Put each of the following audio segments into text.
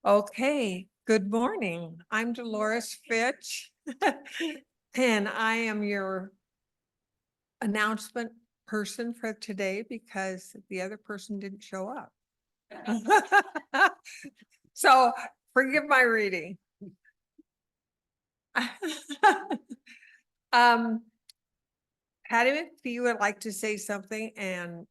Okay, good morning. I'm Dolores Fitch. And I am your announcement person for today because the other person didn't show up. So forgive my reading. Um, Patty McPhee would like to say something and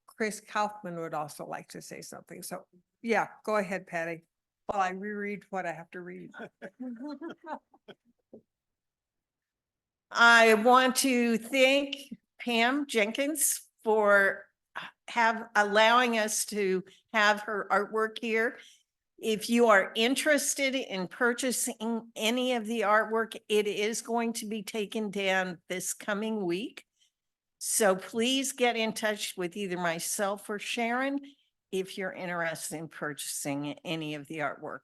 Chris Kaufman would also like to say something. So yeah, go ahead, Patty. While I reread what I have to read. I want to thank Pam Jenkins for allowing us to have her artwork here. If you are interested in purchasing any of the artwork, it is going to be taken down this coming week. So please get in touch with either myself or Sharon if you're interested in purchasing any of the artwork.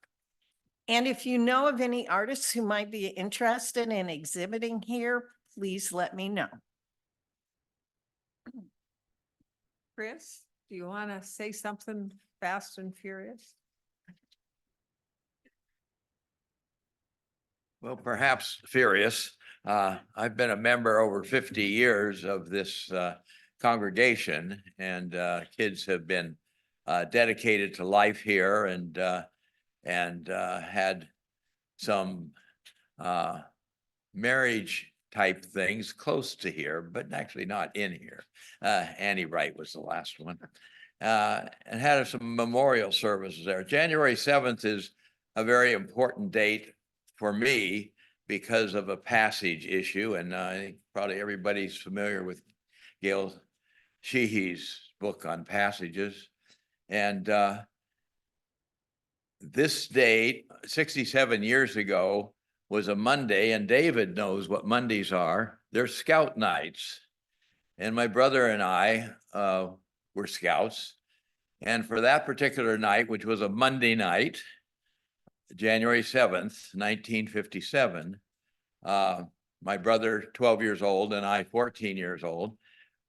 And if you know of any artists who might be interested in exhibiting here, please let me know. Chris, do you want to say something fast and furious? Well, perhaps furious. I've been a member over 50 years of this congregation, and kids have been dedicated to life here and had some marriage type things close to here, but actually not in here. Annie Wright was the last one. And had some memorial services there. January 7th is a very important date for me because of a passage issue. And I think probably everybody's familiar with Gail Sheehy's book on passages. And this date, 67 years ago, was a Monday, and David knows what Mondays are. They're scout nights. And my brother and I were scouts. And for that particular night, which was a Monday night, January 7th, 1957, my brother, 12 years old, and I, 14 years old,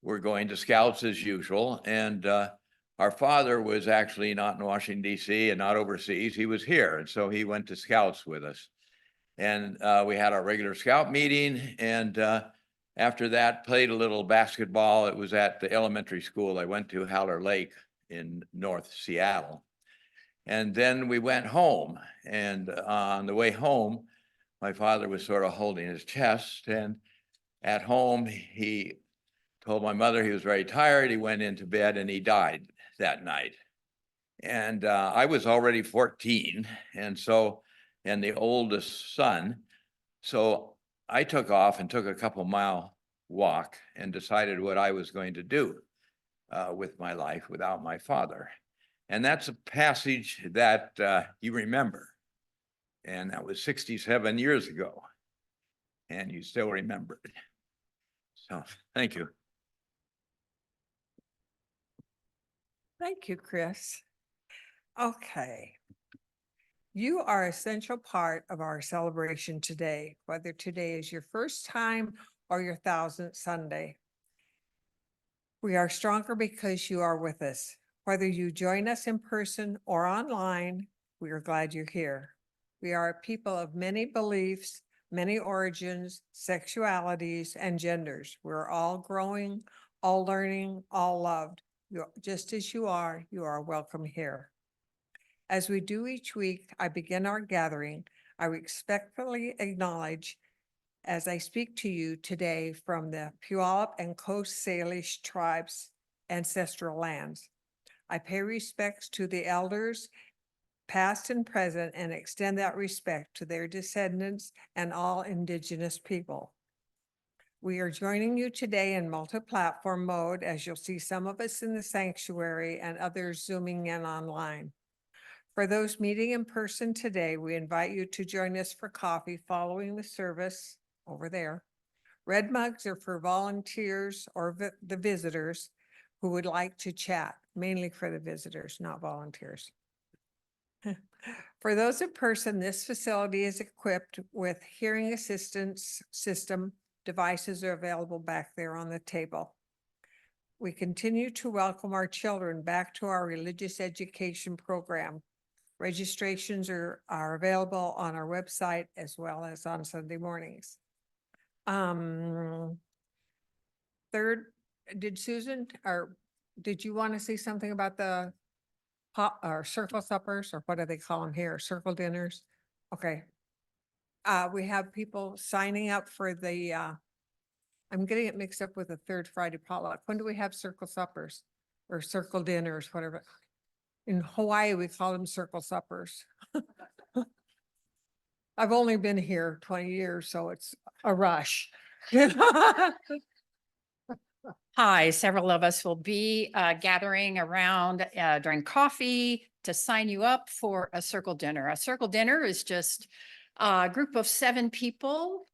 were going to scouts as usual. And our father was actually not in Washington, D.C. and not overseas. He was here. And so he went to scouts with us. And we had our regular scout meeting. And after that, played a little basketball. It was at the elementary school I went to, Howler Lake in North Seattle. And then we went home. And on the way home, my father was sort of holding his chest. And at home, he told my mother he was very tired. He went into bed and he died that night. And I was already 14. And the oldest son. So I took off and took a couple-mile walk and decided what I was going to do with my life without my father. And that's a passage that you remember. And that was 67 years ago. And you still remember it. So thank you. Thank you, Chris. Okay. You are an essential part of our celebration today, whether today is your first time or your 1000th Sunday. We are stronger because you are with us. Whether you join us in person or online, we are glad you're here. We are a people of many beliefs, many origins, sexualities, and genders. We're all growing, all learning, all loved. Just as you are welcome here. As we do each week, I begin our gathering. I respectfully acknowledge as I speak to you today from the Puyallup and Coast Salish tribes' ancestral lands. I pay respects to the elders, past and present, and extend that respect to their descendants and all Indigenous people. We are joining you today in multi-platform mode, as you'll see some of us in the sanctuary and others zooming in online. For those meeting in person today, we invite you to join us for coffee following the service over there. Red mugs are for volunteers or the visitors who would like to chat, mainly for the visitors, not volunteers. For those in person, this facility is equipped with hearing assistance system. Devices are available back there on the table. We continue to welcome our children back to our religious education program. Registrations are available on our website as well as on Sunday mornings. Third, did Susan, or did you want to say something about the pot or circle suppers, or what do they call them here? Circle dinners? Okay. We have people signing up for the, I'm getting it mixed up with the third Friday potluck. When do we have circle suppers or circle dinners, whatever? In Hawaii, we call them circle suppers. I've only been here 20 years, so it's a rush. Hi, several of us will be gathering around during coffee to sign you up for a circle dinner. A circle dinner is just a group of 7 people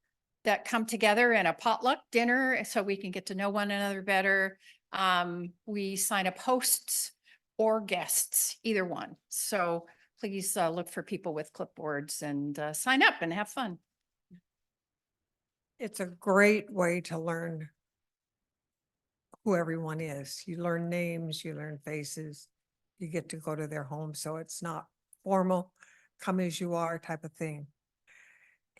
that come together in a potluck dinner so we can get to know one another better. We sign up hosts or guests, either one. So please look for people with clipboards and sign up and have fun. It's a great way to learn who everyone is. You learn names, you learn faces, you get to go to their home, so it's not formal, come as you are type of thing.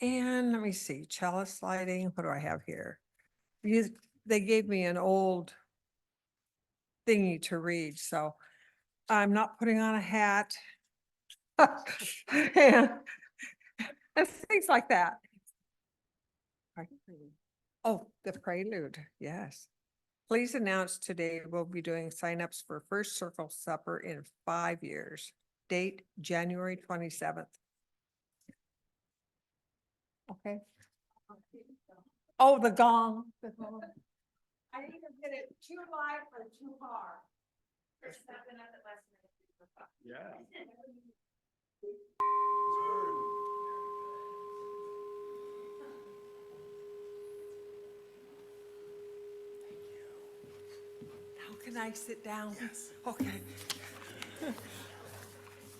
And let me see, chalice lighting, what do I have here? They gave me an old thingy to read, so I'm not putting on a hat. And things like that. Oh, the prelude, yes. Please announce today we'll be doing signups for First Circle Supper in 5 years. Date, January 27th. Okay. Oh, the gong. The gong. I either get it too light or too hard. Now can I sit down? Yes. Okay.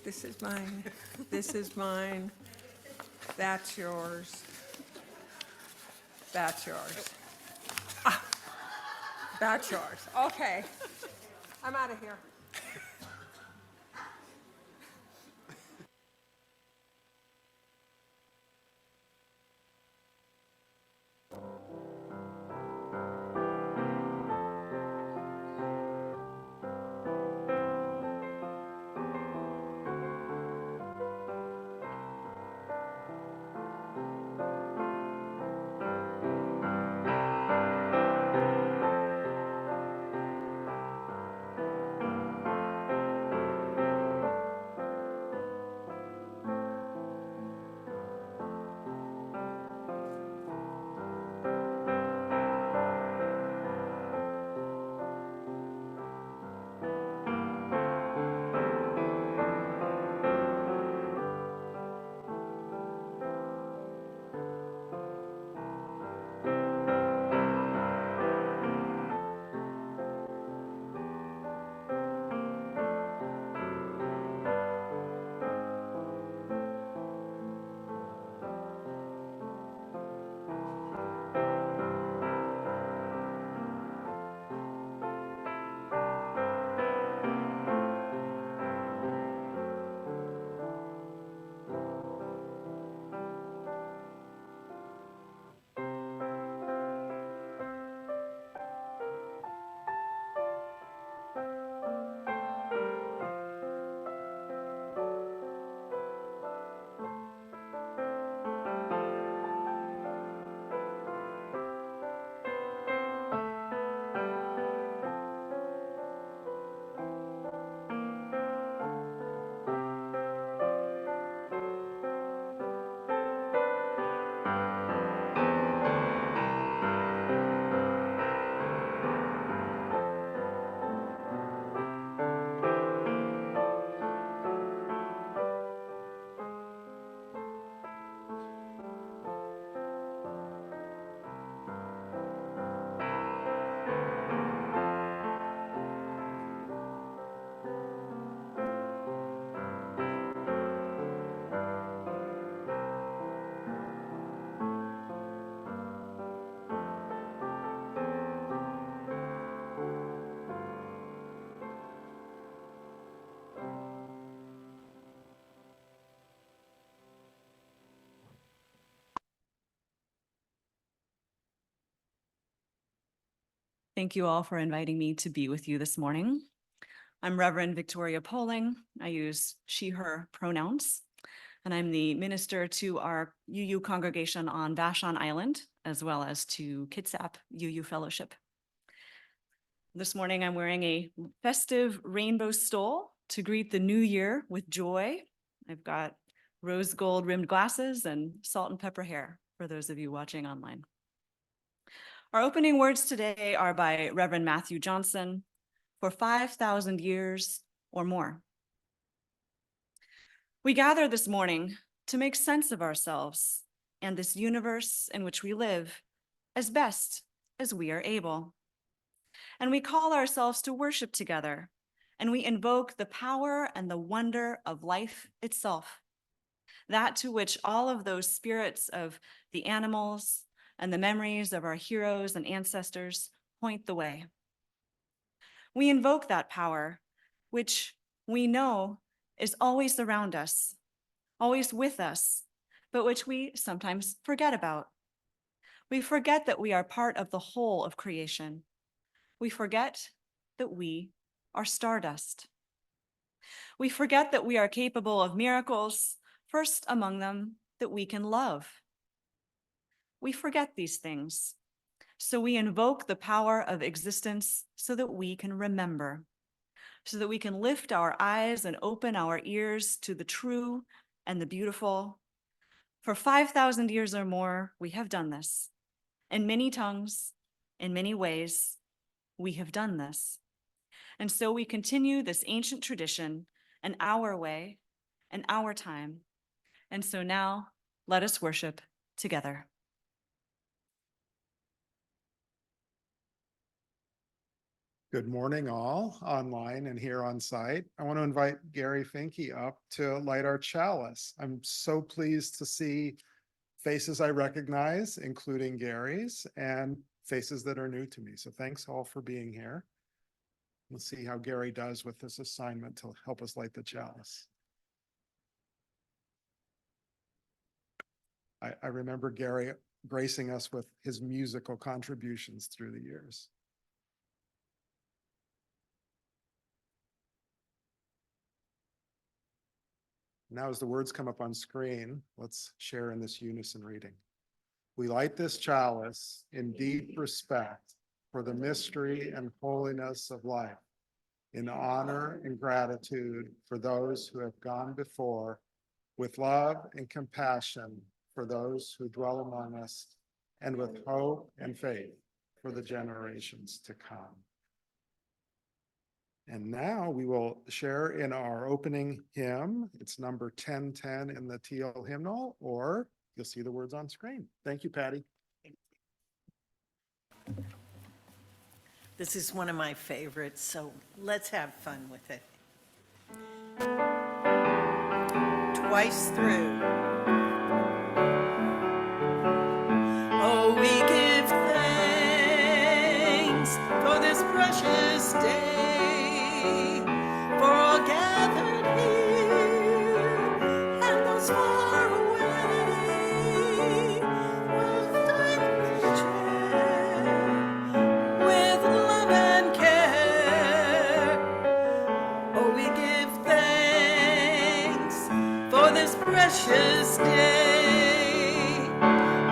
This is mine. This is mine. That's yours. That's yours. Ah, that's yours. Okay. I'm out of here. Thank you all for inviting me to be with you this morning. I'm Reverend Victoria Poling. I use she, her pronouns, and I'm the minister to our UU congregation on Vashon Island, as well as to Kitsap UU Fellowship. This morning, I'm wearing a festive rainbow stole to greet the new year with joy. I've got rose gold rimmed glasses and salt and pepper hair for those of you watching online. Our opening words today are by Reverend Matthew Johnson, for 5,000 years or more. We gather this morning to make sense of ourselves and this universe in which we live as best as we are able. And we call ourselves to worship together, and we invoke the power and the wonder of life itself, that to which all of those spirits of the animals and the memories of our heroes and ancestors point the way. We invoke that power, which we know is always around us, always with us, but which we sometimes forget about. We forget that we are part of the whole of creation. We forget that we are stardust. We forget that we are capable of miracles, first among them, that we can love. We forget these things, so we invoke the power of existence so that we can remember, so that we can lift our eyes and open our ears to the true and the beautiful. For 5,000 years or more, we have done this. In many tongues, in many ways, we have done this. And so we continue this ancient tradition in our way and our time. And so now let us worship together. Good morning, all online and here on site. I want to invite Gary Finke up to light our chalice. I'm so pleased to see faces I recognize, including Gary's, and faces that are new to me. So thanks all for being here. We'll see how Gary does with this assignment to help us light the chalice. I remember Gary gracing us with his musical contributions through the years. Now, as the words come up on screen, let's share in this unison reading. We light this chalice in deep respect for the mystery and holiness of life, in honor and gratitude for those who have gone before, with love and compassion for those who dwell among us, and with hope and faith for the generations to come. And now we will share in our opening hymn. It's number 1010 in the teal hymnal, or you'll see the words on screen. Thank you, Patty. This is one of my favorites, so let's have fun with it. Twice through. Oh, we give thanks for this precious day, for all gathered here and those far away, will thankfully share with love and care. Oh, we give thanks for this precious day.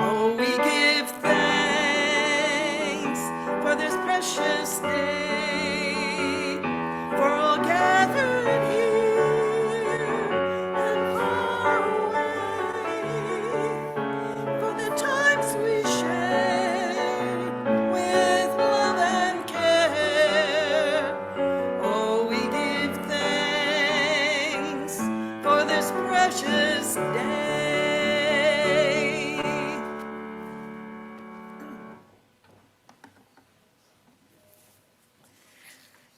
Oh, we give thanks for this precious day, for all gathered here and far away, for the times we shared with love and care. Oh, we give thanks for this precious day.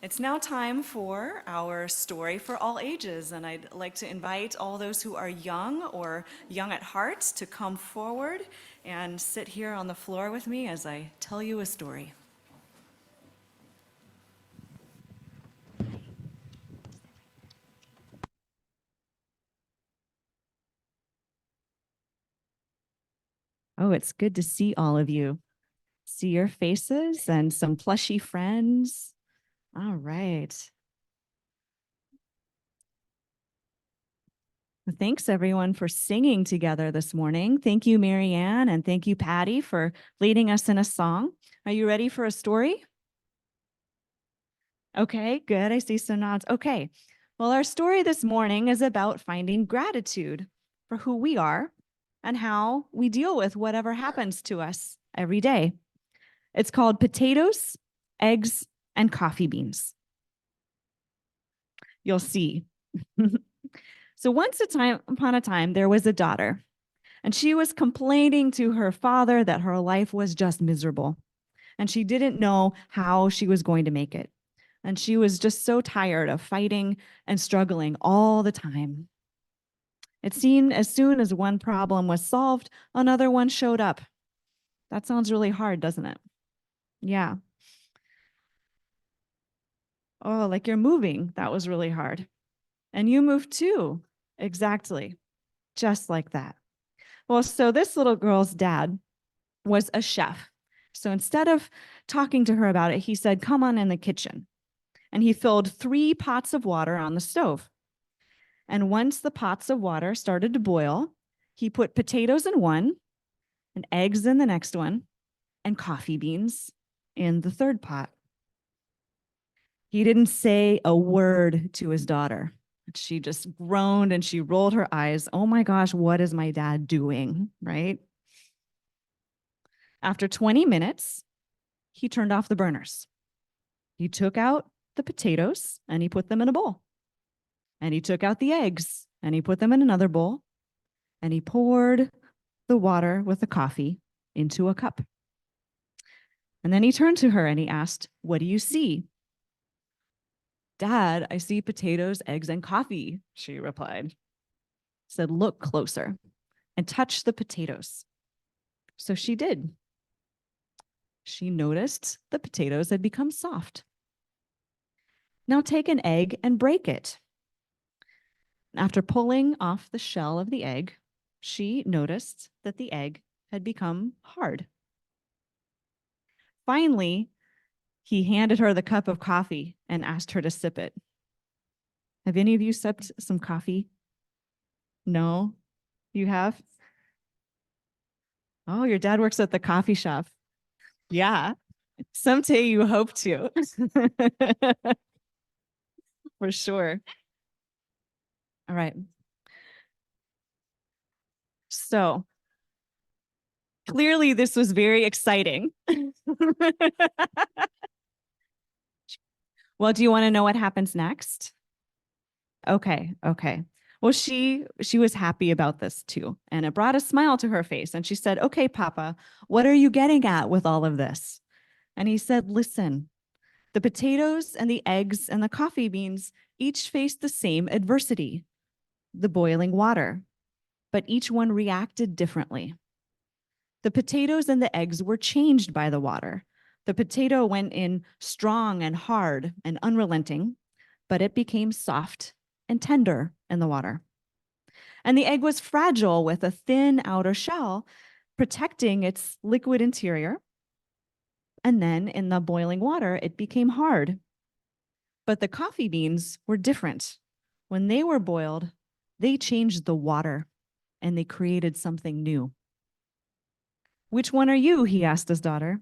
It's now time for our story for all ages, and I'd like to invite all those who are young or young at heart to come forward and sit here on the floor with me as I tell you a story. Oh, it's good to see all of you. See your faces and some plushy friends. All right. Well, thanks everyone for singing together this morning. Thank you, Marianne, and thank you, Patty, for leading us in a song. Are you ready for a story? Okay, good. I see some nods. Okay. Well, our story this morning is about finding gratitude for who we are and how we deal with whatever happens to us every day. It's called Potatoes, Eggs, and Coffee Beans. You'll see. So upon a time, there was a daughter, and she was complaining to her father that her life was just miserable, and she didn't know how she was going to make it. And she was just so tired of fighting and struggling all the time. It seemed as soon as one problem was solved, another one showed up. That sounds really hard, doesn't it? Yeah. Oh, like you're moving. That was really hard. And you moved too. Exactly. Just like that. Well, so this little girl's dad was a chef. So instead of talking to her about it, he said, "Come on in the kitchen." And he filled 3 pots of water on the stove. And once the pots of water started to boil, he put potatoes in one, and eggs in the next one, and coffee beans in the third pot. He didn't say a word to his daughter. She just groaned and she rolled her eyes. Oh my gosh, what is my dad doing? Right? After 20 minutes, he turned off the burners. He took out the potatoes and he put them in a bowl. And he took out the eggs and he put them in another bowl. And he poured the water with the coffee into a cup. And then he turned to her and he asked, "What do you see?" "Dad, I see potatoes, eggs, and coffee," she replied. He said, "Look closer and touch the potatoes." So she did. She noticed the potatoes had become soft. "Now take an egg and break it." After pulling off the shell of the egg, she noticed that the egg had become hard. Finally, he handed her the cup of coffee and asked her to sip it. Have any of you sipped some coffee? No? You have? Oh, your dad works at the coffee shop. Yeah. Someday you hope to. For sure. All right. So clearly this was very exciting. Well, do you want to know what happens next? Okay. Well, she was happy about this too, and it brought a smile to her face. And she said, "Okay, Papa, what are you getting at with all of this?" And he said, "Listen, the potatoes and the eggs and the coffee beans each faced the same adversity, the boiling water, but each one reacted differently. The potatoes and the eggs were changed by the water. The potato went in strong and hard and unrelenting, but it became soft and tender in the water. And the egg was fragile with a thin outer shell, protecting its liquid interior. And then in the boiling water, it became hard. But the coffee beans were different. When they were boiled, they changed the water and they created something new." "Which one are you?" he asked his daughter.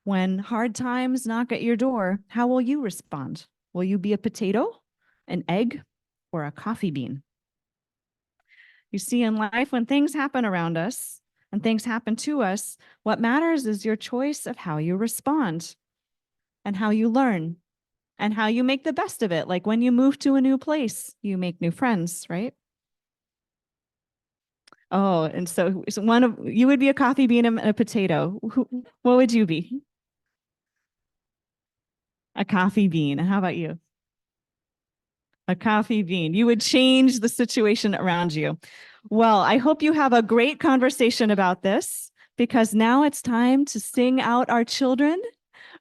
"When hard times knock at your door, how will you respond? Will you be a potato, an egg, or a coffee bean?" You see, in life, when things happen around us and things happen to us, what matters is your choice of how you respond and how you learn and how you make the best of it. Like when you move to a new place, you make new friends, right? Oh, and so one of you would be a coffee bean and a potato. What would you be? A coffee bean. And how about you? A coffee bean. You would change the situation around you. Well, I hope you have a great conversation about this, because now it's time to sing out our children.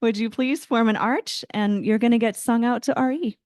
Would you please form an arch, and you're going to get sung out to RE.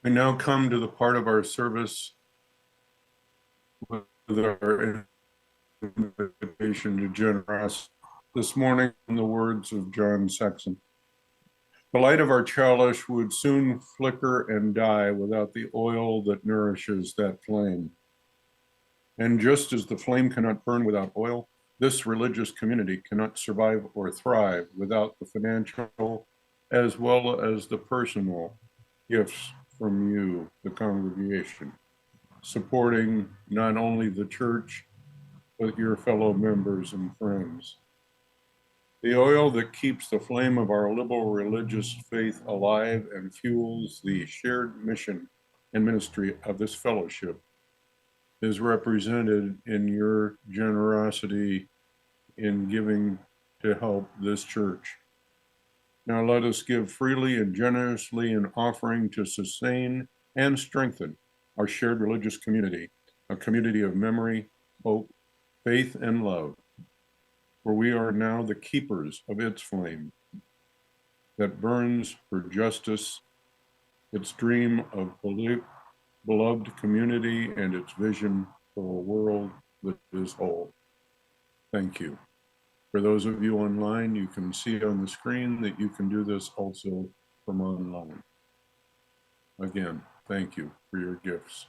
We now come to the part of our service with our invitation to generosity. This morning, in the words of John Saxon, the light of our chalice would soon flicker and die without the oil that nourishes that flame. And just as the flame cannot burn without oil, this religious community cannot survive or thrive without the financial as well as the personal gifts from you, the congregation, supporting not only the church, but your fellow members and friends. The oil that keeps the flame of our liberal religious faith alive and fuels the shared mission and ministry of this fellowship is represented in your generosity in giving to help this church. Now let us give freely and generously in offering to sustain and strengthen our shared religious community, a community of memory, hope, faith, and love, for we are now the keepers of its flame that burns for justice, its dream of beloved community, and its vision for a world that is whole. Thank you. For those of you online, you can see on the screen that you can do this also from online. Again, thank you for your gifts.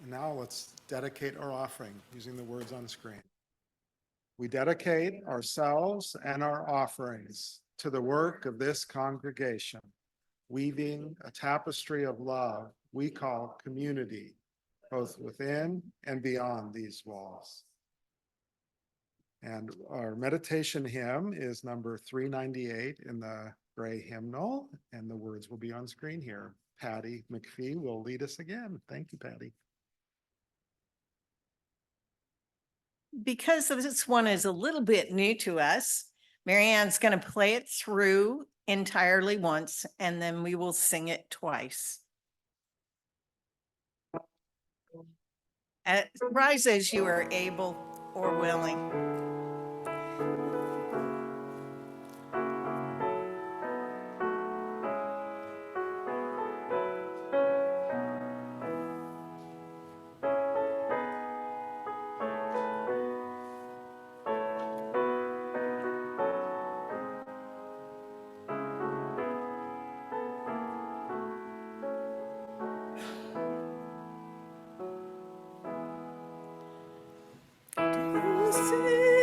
And now let's dedicate our offering using the words on screen. We dedicate ourselves and our offerings to the work of this congregation, weaving a tapestry of love we call community, both within and beyond these walls. And our meditation hymn is number 398 in the gray hymnal, and the words will be on screen here. Patty McPhee will lead us again. Thank you, Patty. Because this one is a little bit new to us, Marianne's going to play it through entirely once, and then we will sing it twice. Rise as you are able or willing. To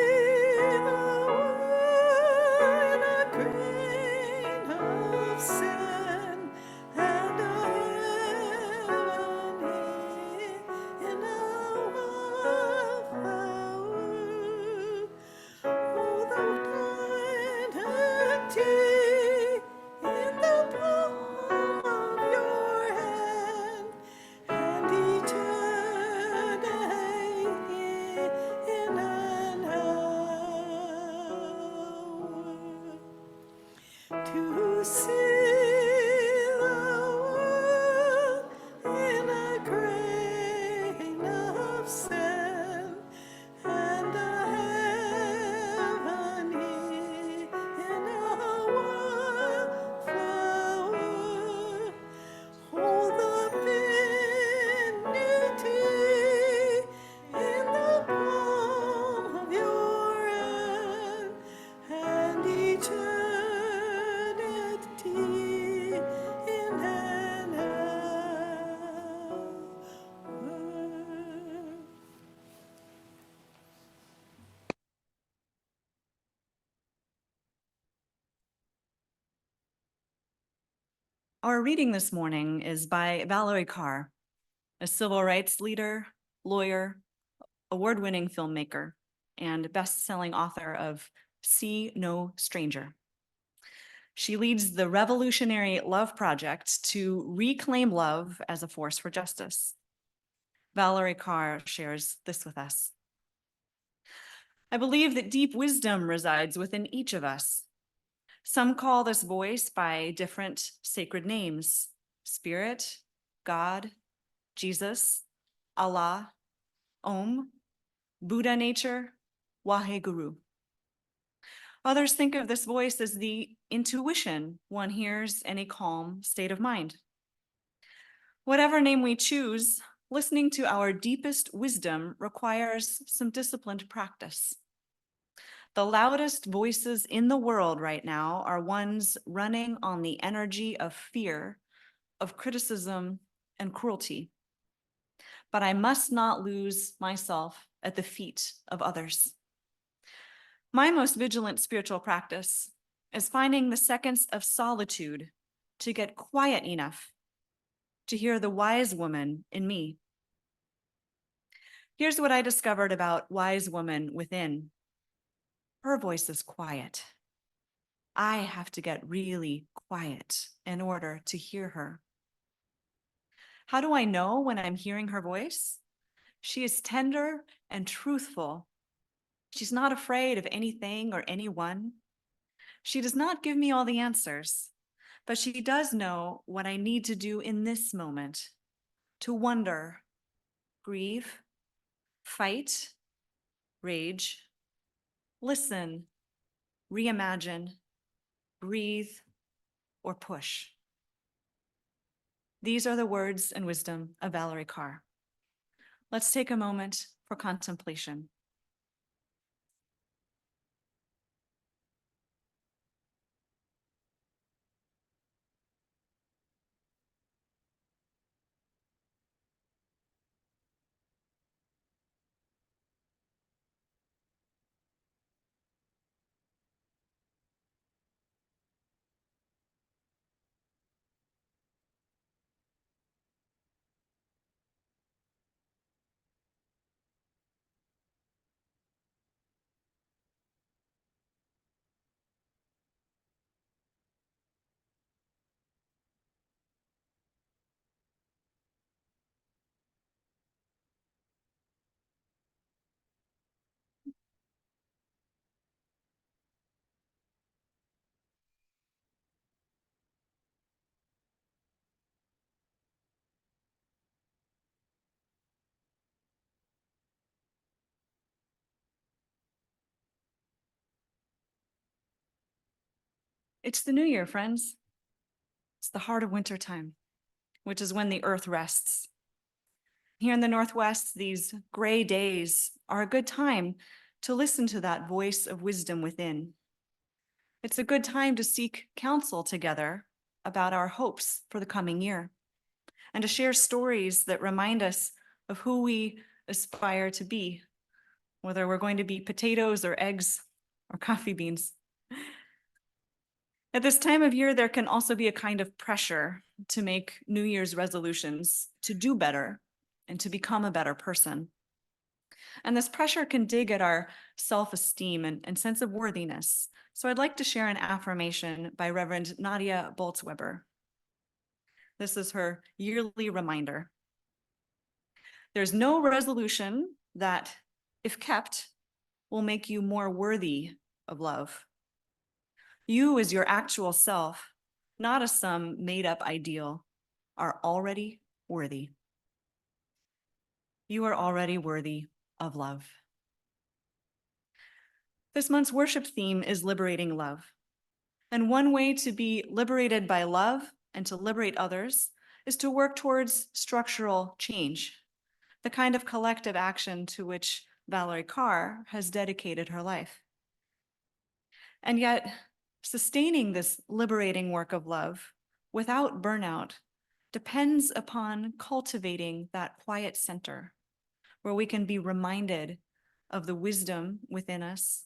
eternity in the palm of your hand, and eternity in an hour. To see the world in a grain of sand, and a heaven here in a wildflower. Hold the vinity in the palm of your hand, and eternity in an hour. Our reading this morning is by Valerie Carr, a civil rights leader, lawyer, award-winning filmmaker, and best-selling author of See No Stranger. She leads the Revolutionary Love Project to reclaim love as a force for justice. Valerie Carr shares this with us. I believe that deep wisdom resides within each of us. Some call this voice by different sacred names: Spirit, God, Jesus, Allah, Om, Buddha nature, Waheguru. Others think of this voice as the intuition one hears in a calm state of mind. Whatever name we choose, listening to our deepest wisdom requires some disciplined practice. The loudest voices in the world right now are ones running on the energy of fear, of criticism, and cruelty. But I must not lose myself at the feet of others. My most vigilant spiritual practice is finding the seconds of solitude to get quiet enough to hear the wise woman in me. Here's what I discovered about wise woman within. Her voice is quiet. I have to get really quiet in order to hear her. How do I know when I'm hearing her voice? She is tender and truthful. She's not afraid of anything or anyone. She does not give me all the answers, but she does know what I need to do in this moment: to wonder, grieve, fight, rage, listen, reimagine, breathe, or push. These are the words and wisdom of Valerie Carr. Let's take a moment for contemplation. It's the new year, friends. It's the heart of winter time, which is when the earth rests. Here in the Northwest, these gray days are a good time to listen to that voice of wisdom within. It's a good time to seek counsel together about our hopes for the coming year, and to share stories that remind us of who we aspire to be, whether we're going to be potatoes or eggs or coffee beans. At this time of year, there can also be a kind of pressure to make New Year's resolutions, to do better and to become a better person. And this pressure can dig at our self-esteem and sense of worthiness. So I'd like to share an affirmation by Reverend Nadia Boltzweber. This is her yearly reminder. There's no resolution that, if kept, will make you more worthy of love. You as your actual self, not as some made-up ideal, are already worthy. You are already worthy of love. This month's worship theme is Liberating Love. And one way to be liberated by love and to liberate others is to work towards structural change, the kind of collective action to which Valerie Carr has dedicated her life. And yet, sustaining this liberating work of love without burnout depends upon cultivating that quiet center where we can be reminded of the wisdom within us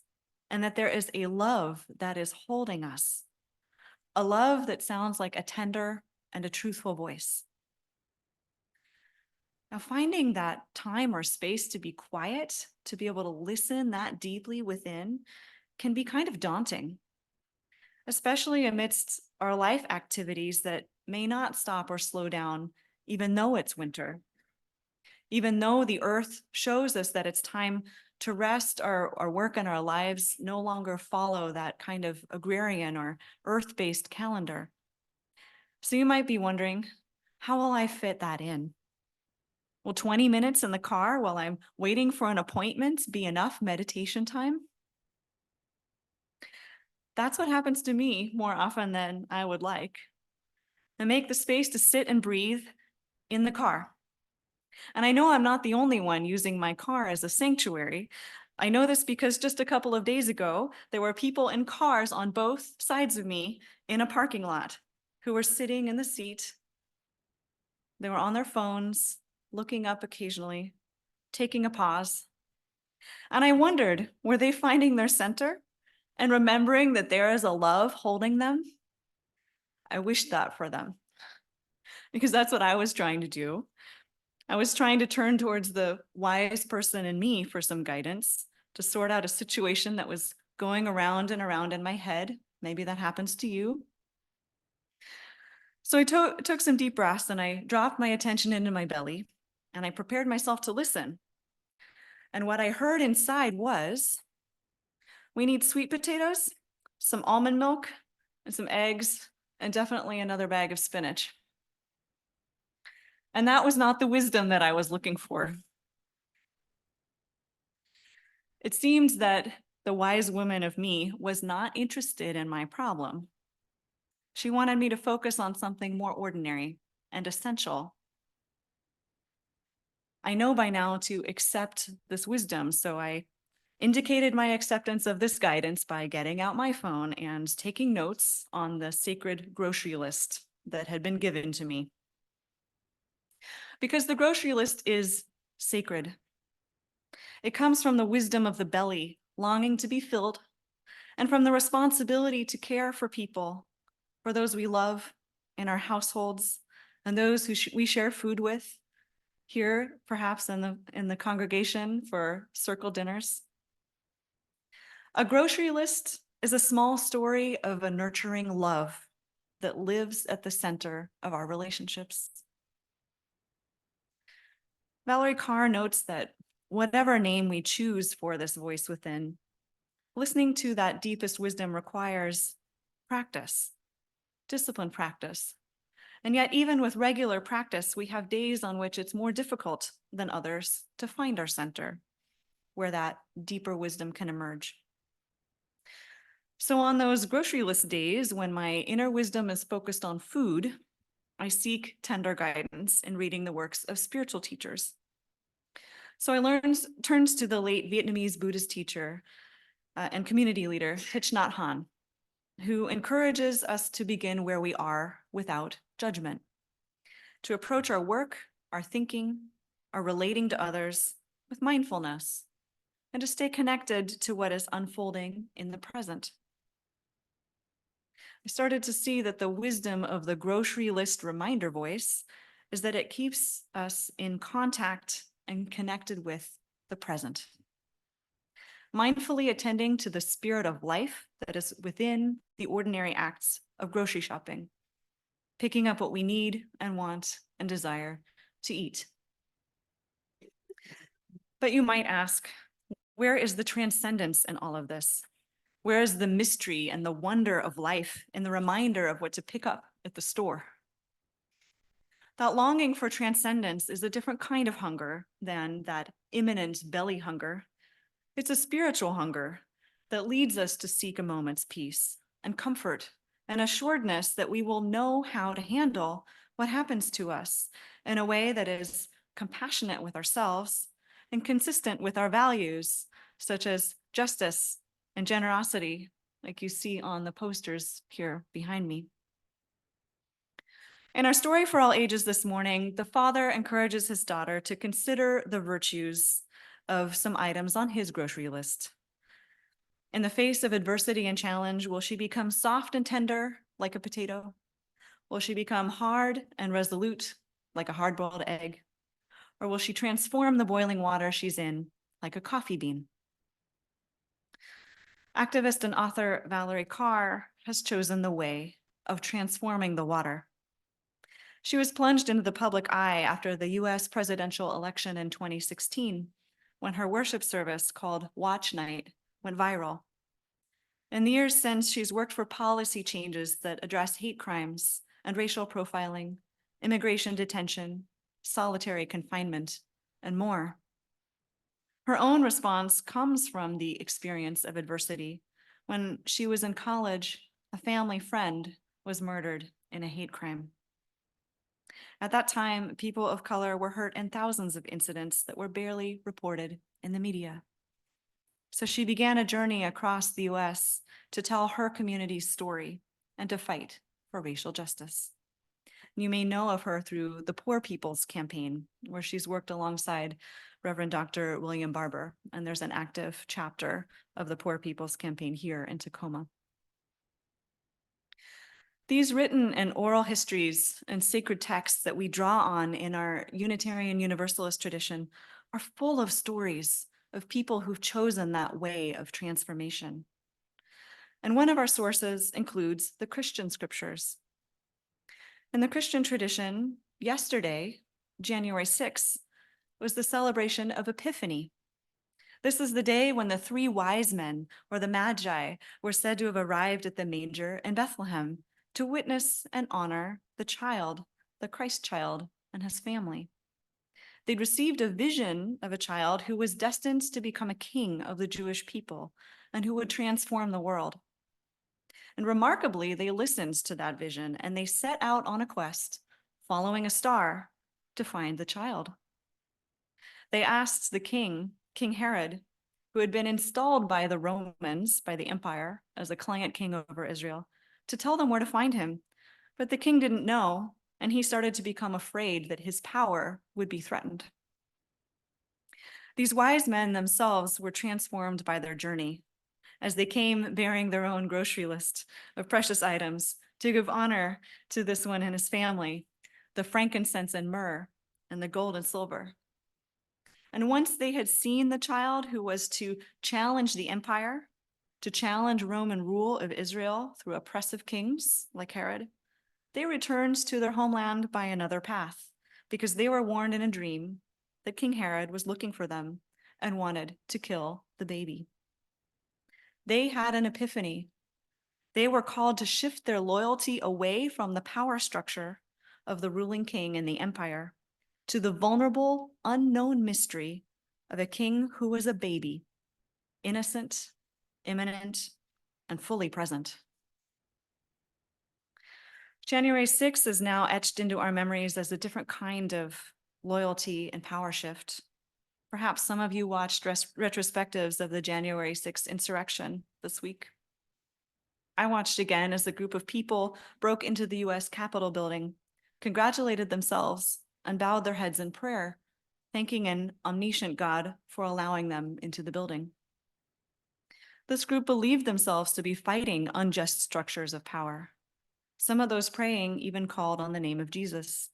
and that there is a love that is holding us, a love that sounds like a tender and a truthful voice. Now, finding that time or space to be quiet, to be able to listen that deeply within, can be kind of daunting, especially amidst our life activities that may not stop or slow down, even though it's winter. Even though the earth shows us that it's time to rest, our work and our lives no longer follow that kind of agrarian or earth-based calendar. So you might be wondering, how will I fit that in? Will 20 minutes in the car while I'm waiting for an appointment be enough meditation time? That's what happens to me more often than I would like. I make the space to sit and breathe in the car. And I know I'm not the only one using my car as a sanctuary. I know this because just a couple of days ago, there were people in cars on both sides of me in a parking lot who were sitting in the seat. They were on their phones, looking up occasionally, taking a pause. And I wondered, were they finding their center and remembering that there is a love holding them? I wished that for them because that's what I was trying to do. I was trying to turn towards the wise person in me for some guidance to sort out a situation that was going around and around in my head. Maybe that happens to you. So I took some deep breaths and I dropped my attention into my belly and I prepared myself to listen. And what I heard inside was, we need sweet potatoes, some almond milk, and some eggs, and definitely another bag of spinach. And that was not the wisdom that I was looking for. It seems that the wise woman of me was not interested in my problem. She wanted me to focus on something more ordinary and essential. I know by now to accept this wisdom, so I indicated my acceptance of this guidance by getting out my phone and taking notes on the sacred grocery list that had been given to me. Because the grocery list is sacred. It comes from the wisdom of the belly, longing to be filled, and from the responsibility to care for people, for those we love in our households, and those who we share food with, here perhaps in the congregation for circle dinners. A grocery list is a small story of a nurturing love that lives at the center of our relationships. Valerie Carr notes that whatever name we choose for this voice within, listening to that deepest wisdom requires practice, disciplined practice. And yet, even with regular practice, we have days on which it's more difficult than others to find our center, where that deeper wisdom can emerge. So on those grocery list days, when my inner wisdom is focused on food, I seek tender guidance in reading the works of spiritual teachers. So I turns to the late Vietnamese Buddhist teacher and community leader, Thich Nhat Hanh, who encourages us to begin where we are without judgment, to approach our work, our thinking, our relating to others with mindfulness, and to stay connected to what is unfolding in the present. I started to see that the wisdom of the grocery list reminder voice is that it keeps us in contact and connected with the present. Mindfully attending to the spirit of life that is within the ordinary acts of grocery shopping, picking up what we need and want and desire to eat. But you might ask, where is the transcendence in all of this? Where is the mystery and the wonder of life and the reminder of what to pick up at the store? That longing for transcendence is a different kind of hunger than that imminent belly hunger. It's a spiritual hunger that leads us to seek a moment's peace and comfort and assuredness that we will know how to handle what happens to us in a way that is compassionate with ourselves and consistent with our values, such as justice and generosity, like you see on the posters here behind me. In our story for all ages this morning, the father encourages his daughter to consider the virtues of some items on his grocery list. In the face of adversity and challenge, will she become soft and tender like a potato? Will she become hard and resolute like a hard-boiled egg? Or will she transform the boiling water she's in like a coffee bean? Activist and author Valerie Carr has chosen the way of transforming the water. She was plunged into the public eye after the US presidential election in 2016, when her worship service called Watch Night went viral. In the years since, she's worked for policy changes that address hate crimes and racial profiling, immigration detention, solitary confinement, and more. Her own response comes from the experience of adversity. When she was in college, a family friend was murdered in a hate crime. At that time, people of color were hurt in thousands of incidents that were barely reported in the media. So she began a journey across the US to tell her community's story and to fight for racial justice. You may know of her through the Poor People's Campaign, where she's worked alongside Reverend Dr. William Barber, and there's an active chapter of the Poor People's Campaign here in Tacoma. These written and oral histories and sacred texts that we draw on in our Unitarian Universalist tradition are full of stories of people who've chosen that way of transformation. And one of our sources includes the Christian scriptures. In the Christian tradition, yesterday, January 6th, was the celebration of Epiphany. This is the day when the three wise men, or the Magi, were said to have arrived at the manger in Bethlehem to witness and honor the child, the Christ child, and his family. They'd received a vision of a child who was destined to become a king of the Jewish people and who would transform the world. And remarkably, they listened to that vision and they set out on a quest, following a star, to find the child. They asked the king, King Herod, who had been installed by the Romans, by the empire, as a client king over Israel, to tell them where to find him. But the king didn't know, and he started to become afraid that his power would be threatened. These wise men themselves were transformed by their journey, as they came bearing their own grocery list of precious items to give honor to this one and his family, the frankincense and myrrh, and the gold and silver. And once they had seen the child who was to challenge the empire, to challenge Roman rule of Israel through oppressive kings like Herod, they returned to their homeland by another path, because they were warned in a dream that King Herod was looking for them and wanted to kill the baby. They had an epiphany. They were called to shift their loyalty away from the power structure of the ruling king and the empire to the vulnerable, unknown mystery of a king who was a baby, innocent, imminent, and fully present. January 6th is now etched into our memories as a different kind of loyalty and power shift. Perhaps some of you watched retrospectives of the January 6th insurrection this week. I watched again as a group of people broke into the US Capitol building, congratulated themselves, and bowed their heads in prayer, thanking an omniscient God for allowing them into the building. This group believed themselves to be fighting unjust structures of power. Some of those praying even called on the name of Jesus.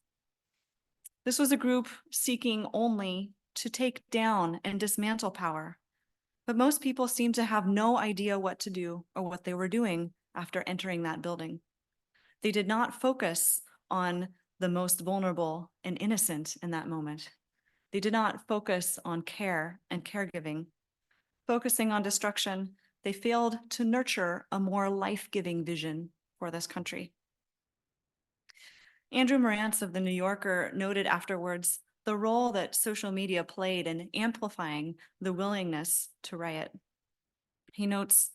This was a group seeking only to take down and dismantle power. But most people seem to have no idea what to do or what they were doing after entering that building. They did not focus on the most vulnerable and innocent in that moment. They did not focus on care and caregiving. Focusing on destruction, they failed to nurture a more life-giving vision for this country. Andrew Morantz of The New Yorker noted afterwards the role that social media played in amplifying the willingness to riot. He notes,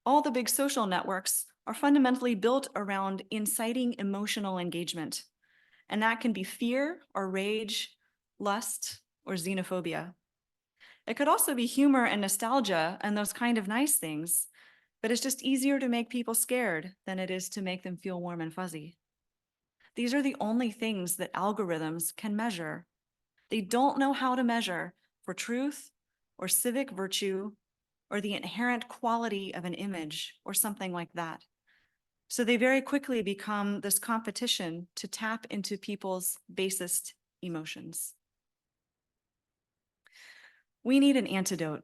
all the big social networks are fundamentally built around inciting emotional engagement, and that can be fear or rage, lust, or xenophobia. It could also be humor and nostalgia and those kind of nice things, but it's just easier to make people scared than it is to make them feel warm and fuzzy. These are the only things that algorithms can measure. They don't know how to measure for truth or civic virtue or the inherent quality of an image or something like that. So they very quickly become this competition to tap into people's basest emotions. We need an antidote.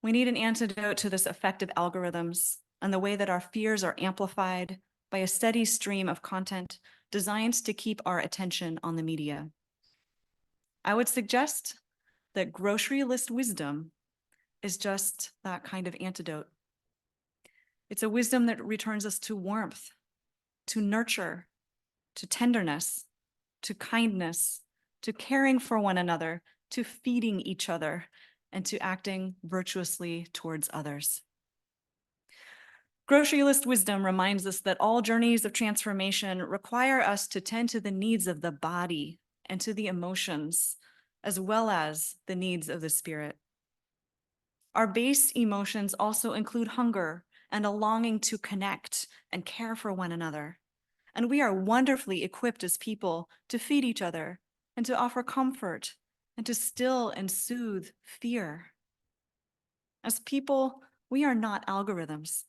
We need an antidote to this effective algorithms and the way that our fears are amplified by a steady stream of content designed to keep our attention on the media. I would suggest that grocery list wisdom is just that kind of antidote. It's a wisdom that returns us to warmth, to nurture, to tenderness, to kindness, to caring for one another, to feeding each other, and to acting virtuously towards others. Grocery list wisdom reminds us that all journeys of transformation require us to tend to the needs of the body and to the emotions, as well as the needs of the spirit. Our base emotions also include hunger and a longing to connect and care for one another. And we are wonderfully equipped as people to feed each other and to offer comfort and to still and soothe fear. As people, we are not algorithms.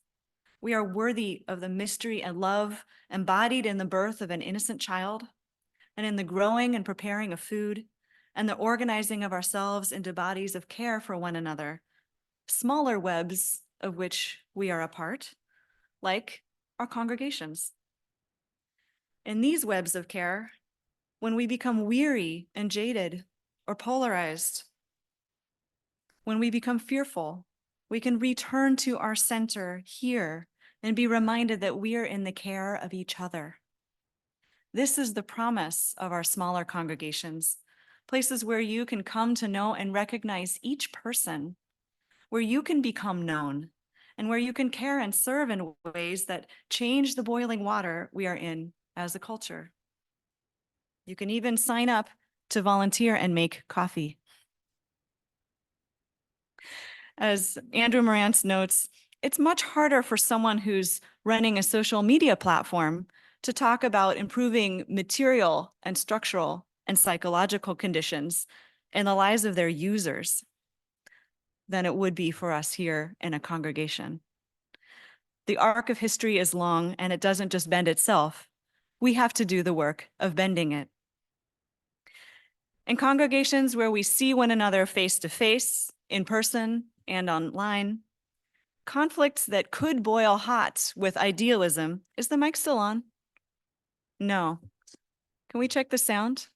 We are worthy of the mystery and love embodied in the birth of an innocent child and in the growing and preparing of food and the organizing of ourselves into bodies of care for one another, smaller webs of which we are a part, like our congregations. In these webs of care, when we become weary and jaded or polarized, when we become fearful, we can return to our center here and be reminded that we are in the care of each other. This is the promise of our smaller congregations, places where you can come to know and recognize each person, where you can become known, and where you can care and serve in ways that change the boiling water we are in as a culture. You can even sign up to volunteer and make coffee. As Andrew Morantz notes, it's much harder for someone who's running a social media platform to talk about improving material and structural and psychological conditions in the lives of their users than it would be for us here in a congregation. The arc of history is long and it doesn't just bend itself. We have to do the work of bending it. In congregations where we see one another face to face, in person and online, conflicts that could boil hot with idealism. Is the mic still on? No. Can we check the sound?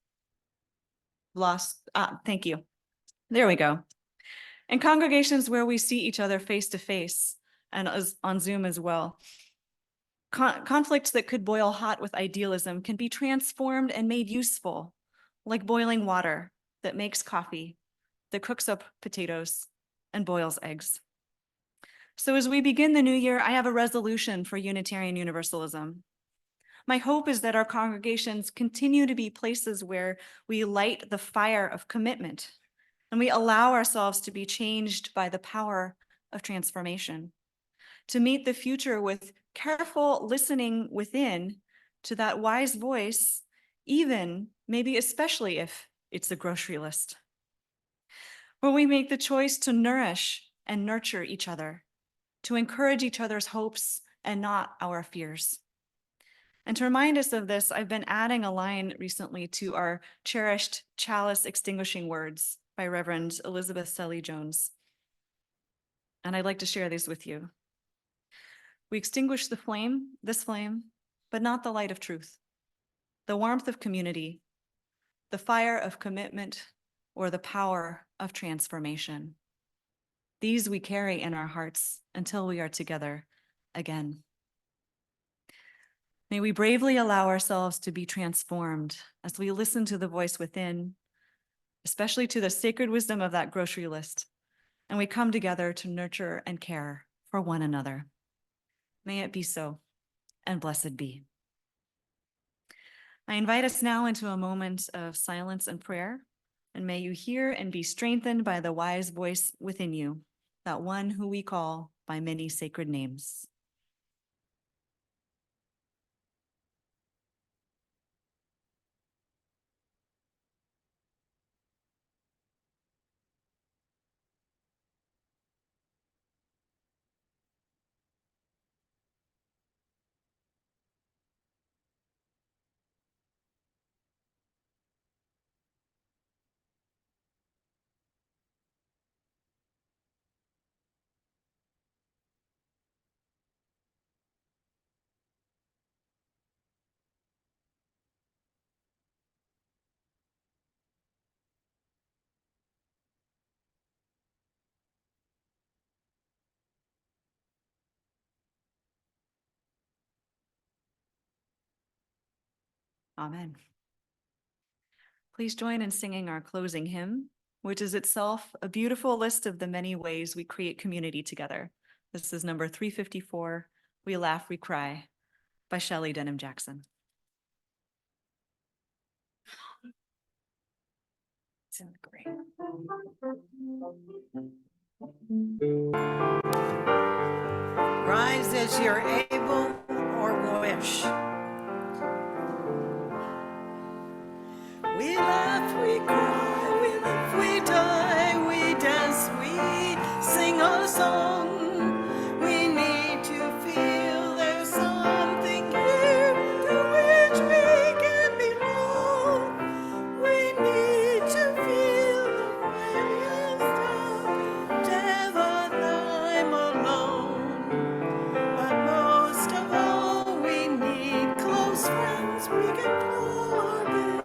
Lost. Thank you. There we go. In congregations where we see each other face to face and on Zoom as well, conflicts that could boil hot with idealism can be transformed and made useful, like boiling water that makes coffee, that cooks up potatoes and boils eggs. So as we begin the new year, I have a resolution for Unitarian Universalism. My hope is that our congregations continue to be places where we light the fire of commitment and we allow ourselves to be changed by the power of transformation, to meet the future with careful listening within to that wise voice, even maybe especially if it's a grocery list, where we make the choice to nourish and nurture each other, to encourage each other's hopes and not our fears, And to remind us of this, I've been adding a line recently to our cherished chalice extinguishing words by Reverend Elizabeth Selly Jones. And I'd like to share these with you. We extinguish this flame, but not the light of truth, the warmth of community, the fire of commitment, or the power of transformation. These we carry in our hearts until we are together again. May we bravely allow ourselves to be transformed as we listen to the voice within, especially to the sacred wisdom of that grocery list, and we come together to nurture and care for one another. May it be so, and blessed be. I invite us now into a moment of silence and prayer, and may you hear and be strengthened by the wise voice within you, that one who we call by many sacred names. Amen. Please join in singing our closing hymn, which is itself a beautiful list of the many ways we create community together. This is number 354, We Laugh, We Cry, by Shelley Denham Jackson. Sounds great. Rise as you're able or wish. We laugh, we cry, we live, we die, we dance, we sing our song. We need to feel there's something here to which we can belong. We need to feel the rain is down, never time alone. But most of all, we need close friends we can call our beloved.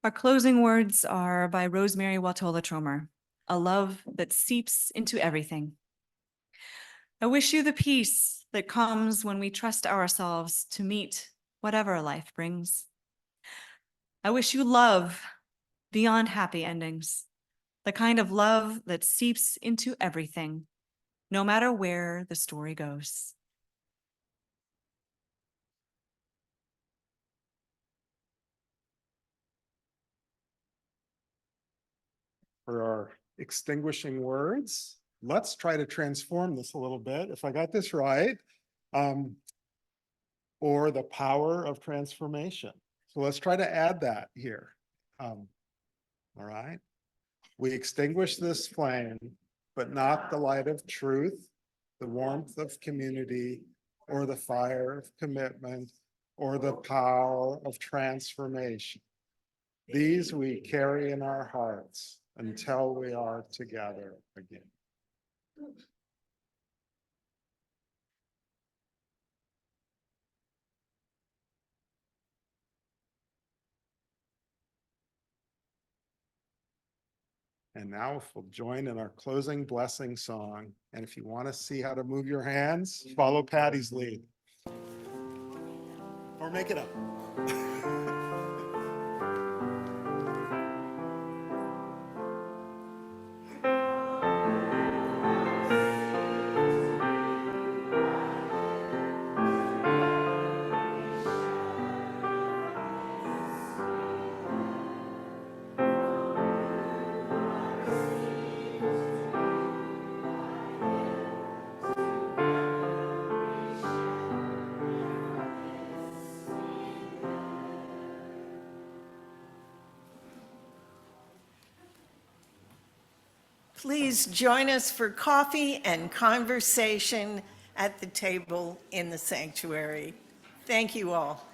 Our closing words are by Rosemary Watola Tromer, a love that seeps into everything. I wish you the peace that comes when we trust ourselves to meet whatever life brings. I wish you love beyond happy endings, the kind of love that seeps into everything, no matter where the story goes. For our extinguishing words, let's try to transform this a little bit, if I got this right. Or the power of transformation. So let's try to add that here. All right. We extinguish this flame, but not the light of truth, the warmth of community, or the fire of commitment, or the power of transformation. These we carry in our hearts until we are together again. And now if we'll join in our closing blessing song. And if you want to see how to move your hands, follow Patty's lead. Or make it up. Please join us for coffee and conversation at the table in the sanctuary. Thank you all.